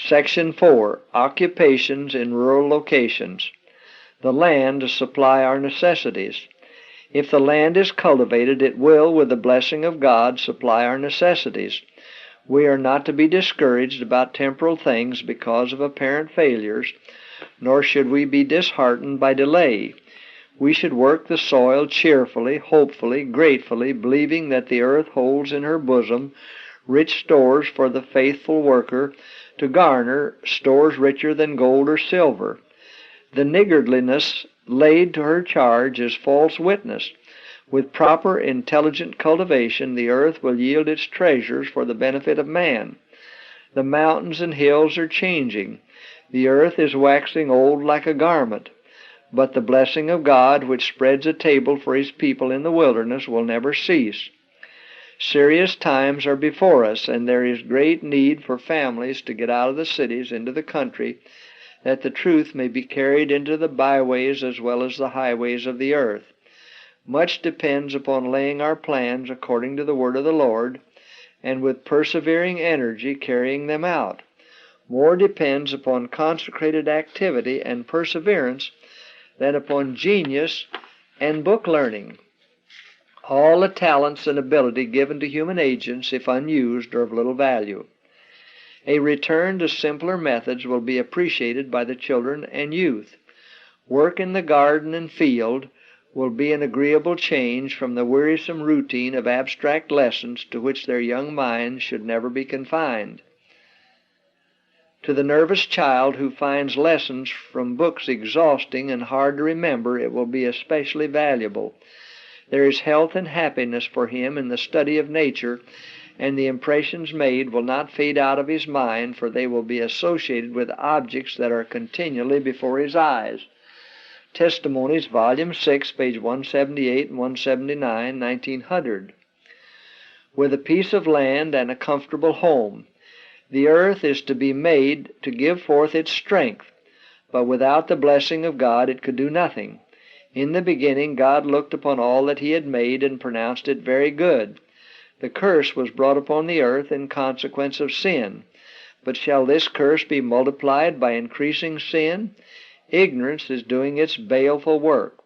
Section 4. Occupations in rural locations. The land to supply our necessities. If the land is cultivated, it will, with the blessing of God, supply our necessities. We are not to be discouraged about temporal things because of apparent failures, nor should we be disheartened by delay. We should work the soil cheerfully, hopefully, gratefully, believing that the earth holds in her bosom rich stores for the faithful worker to garner, stores richer than gold or silver. The niggardliness laid to her charge is false witness. With proper, intelligent cultivation, the earth will yield its treasures for the benefit of man. The mountains and hills are changing. The earth is waxing old like a garment. But the blessing of God, which spreads a table for His people in the wilderness, will never cease. Serious times are before us, and there is great need for families to get out of the cities into the country, that the truth may be carried into the byways as well as the highways of the earth. Much depends upon laying our plans according to the word of the Lord, and with persevering energy carrying them out. More depends upon consecrated activity and perseverance than upon genius and book learning. All the talents and ability given to human agents, if unused, are of little value. A return to simpler methods will be appreciated by the children and youth. Work in the garden and field will be an agreeable change from the wearisome routine of abstract lessons to which their young minds should never be confined. To the nervous child who finds lessons from books exhausting and hard to remember, it will be especially valuable. There is health and happiness for him in the study of nature, and the impressions made will not fade out of his mind, for they will be associated with objects that are continually before his eyes. Testimonies, Volume 6, page 178 and 179, 1900. With a piece of land and a comfortable home. The earth is to be made to give forth its strength, but without the blessing of God it could do nothing. In the beginning God looked upon all that He had made and pronounced it very good. The curse was brought upon the earth in consequence of sin. But shall this curse be multiplied by increasing sin? Ignorance is doing its baleful work.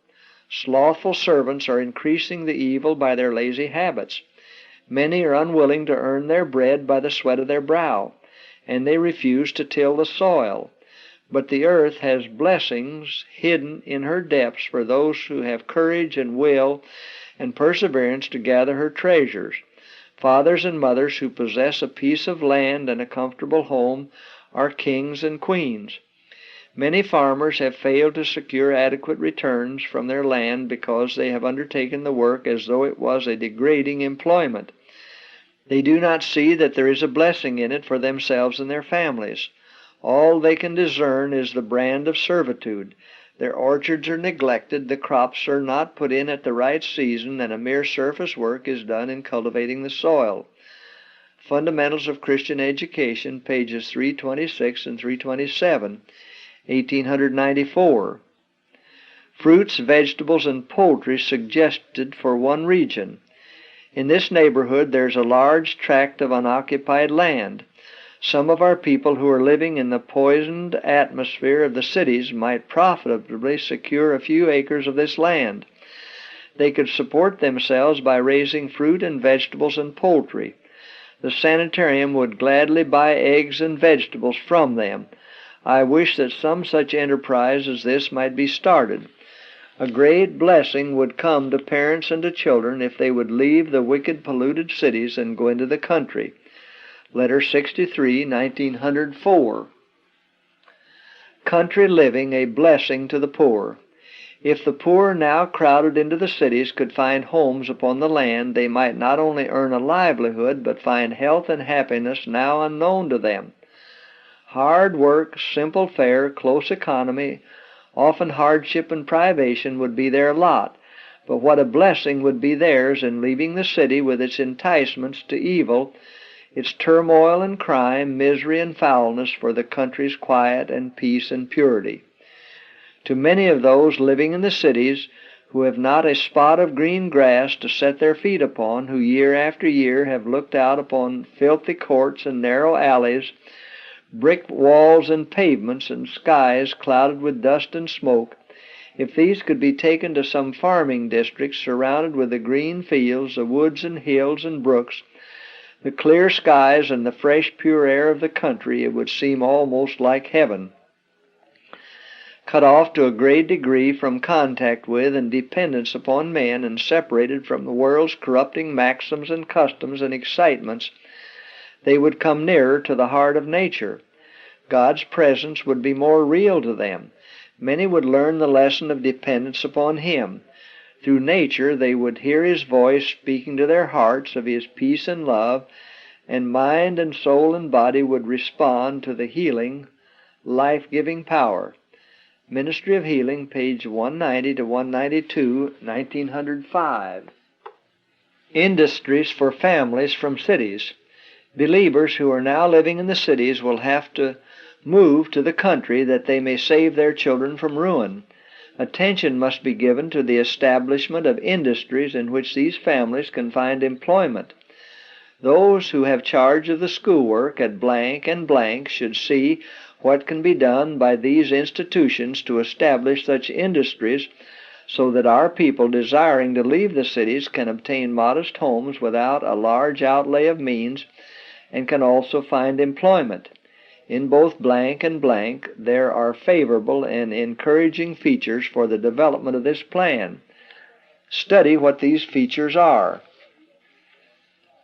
Slothful servants are increasing the evil by their lazy habits. Many are unwilling to earn their bread by the sweat of their brow, and they refuse to till the soil. But the earth has blessings hidden in her depths for those who have courage and will and perseverance to gather her treasures. Fathers and mothers who possess a piece of land and a comfortable home are kings and queens. Many farmers have failed to secure adequate returns from their land because they have undertaken the work as though it was a degrading employment. They do not see that there is a blessing in it for themselves and their families. All they can discern is the brand of servitude. Their orchards are neglected, the crops are not put in at the right season, and a mere surface work is done in cultivating the soil. Fundamentals of Christian Education, pages 326 and 327, 1894. Fruits, vegetables, and poultry suggested for one region. In this neighborhood there's a large tract of unoccupied land. Some of our people who are living in the poisoned atmosphere of the cities might profitably secure a few acres of this land. They could support themselves by raising fruit and vegetables and poultry. The sanitarium would gladly buy eggs and vegetables from them. I wish that some such enterprise as this might be started. A great blessing would come to parents and to children if they would leave the wicked, polluted cities and go into the country. Letter 63, 1904. Country living a blessing to the poor. If the poor now crowded into the cities could find homes upon the land, they might not only earn a livelihood, but find health and happiness now unknown to them. Hard work, simple fare, close economy, often hardship and privation would be their lot, but what a blessing would be theirs in leaving the city with its enticements to evil, its turmoil and crime, misery and foulness, for the country's quiet and peace and purity. To many of those living in the cities who have not a spot of green grass to set their feet upon, who year after year have looked out upon filthy courts and narrow alleys, brick walls and pavements and skies clouded with dust and smoke, if these could be taken to some farming district surrounded with the green fields, the woods and hills and brooks, the clear skies and the fresh, pure air of the country, it would seem almost like heaven. Cut off to a great degree from contact with and dependence upon men, and separated from the world's corrupting maxims and customs and excitements, they would come nearer to the heart of nature. God's presence would be more real to them. Many would learn the lesson of dependence upon Him. Through nature they would hear His voice speaking to their hearts of His peace and love, and mind and soul and body would respond to the healing, life-giving power. Ministry of Healing, page 190 to 192, 1905. Industries for families from cities. Believers who are now living in the cities will have to move to the country that they may save their children from ruin. Attention must be given to the establishment of industries in which these families can find employment. Those who have charge of the schoolwork at blank and blank should see what can be done by these institutions to establish such industries so that our people desiring to leave the cities can obtain modest homes without a large outlay of means, and can also find employment. In both blank and blank, there are favorable and encouraging features for the development of this plan. Study what these features are.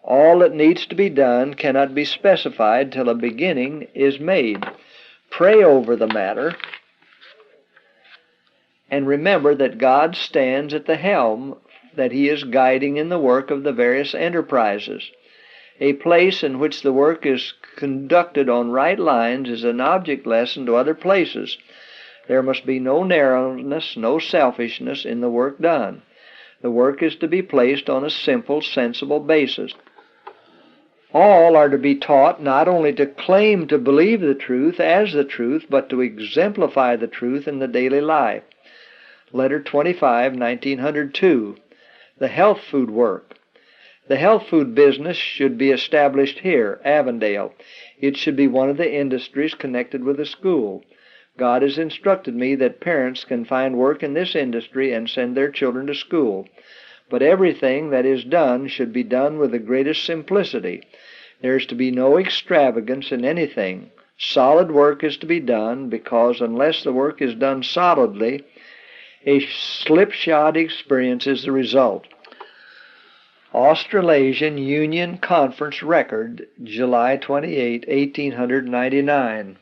All that needs to be done cannot be specified till a beginning is made. Pray over the matter, and remember that God stands at the helm, that He is guiding in the work of the various enterprises. A place in which the work is conducted on right lines is an object lesson to other places. There must be no narrowness, no selfishness in the work done. The work is to be placed on a simple, sensible basis. All are to be taught not only to claim to believe the truth as the truth, but to exemplify the truth in the daily life. Letter 25, 1902. The health food work. The health food business should be established here, Avondale. It should be one of the industries connected with the school. God has instructed me that parents can find work in this industry and send their children to school. But everything that is done should be done with the greatest simplicity. There is to be no extravagance in anything. Solid work is to be done, because unless the work is done solidly, a slipshod experience is the result. Australasian Union Conference Record, July 28, 1899.